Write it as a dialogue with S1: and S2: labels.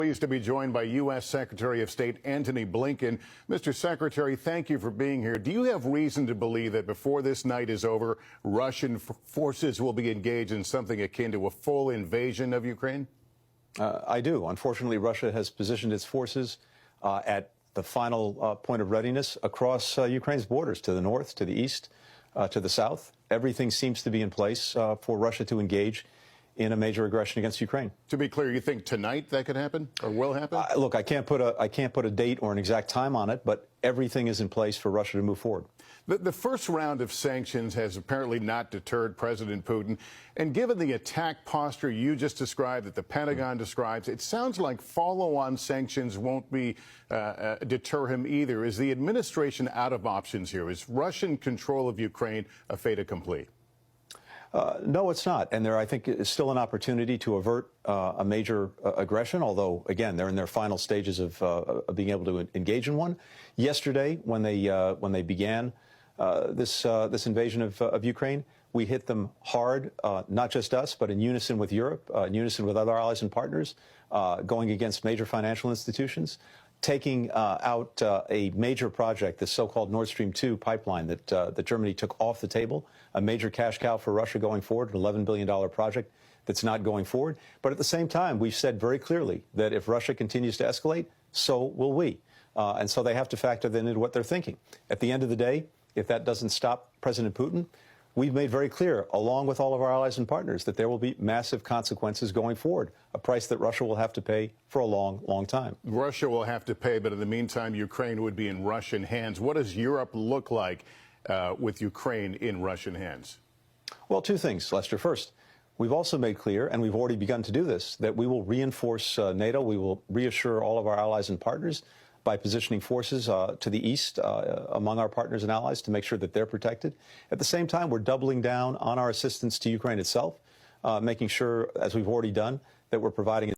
S1: Pleased to be joined by U.S. Secretary of State Antony Blinken. Mr. Secretary, thank you for being here. Do you have reason to believe that before this night is over, Russian forces will be engaged in something akin to a full invasion of Ukraine?
S2: I do. Unfortunately, Russia has positioned its forces at the final point of readiness across Ukraine's borders, to the north, to the east, to the south. Everything seems to be in place for Russia to engage in a major aggression against Ukraine.
S1: To be clear, you think tonight that could happen or will happen?
S2: Look, I can't put a date or an exact time on it, but everything is in place for Russia to move forward.
S1: The first round of sanctions has apparently not deterred President Putin. And given the attack posture you just described, that the Pentagon describes, it sounds like follow-on sanctions won't deter him either. Is the administration out of options here? Is Russian control of Ukraine a fait accompli?
S2: No, it's not. And there, I think, is still an opportunity to avert a major aggression, although, again, they're in their final stages of being able to engage in one. Yesterday, when they began this invasion of Ukraine, we hit them hard, not just us, but in unison with Europe, in unison with other allies and partners, going against major financial institutions, taking out a major project, the so-called Nord Stream 2 pipeline that Germany took off the table, a major cash cow for Russia going forward, an $11 billion project that's not going forward. But at the same time, we've said very clearly that if Russia continues to escalate, so will we. And so they have to factor that into what they're thinking. At the end of the day, if that doesn't stop President Putin, we've made very clear, along with all of our allies and partners, that there will be massive consequences going forward, a price that Russia will have to pay for a long, long time.
S1: Russia will have to pay, but in the meantime, Ukraine would be in Russian hands. What does Europe look like with Ukraine in Russian hands?
S2: Well, two things, Lester. First, we've also made clear, and we've already begun to do this, that we will reinforce NATO. We will reassure all of our allies and partners by positioning forces to the east among our partners and allies to make sure that they're protected. At the same time, we're doubling down on our assistance to Ukraine itself, making sure, as we've already done, that we're providing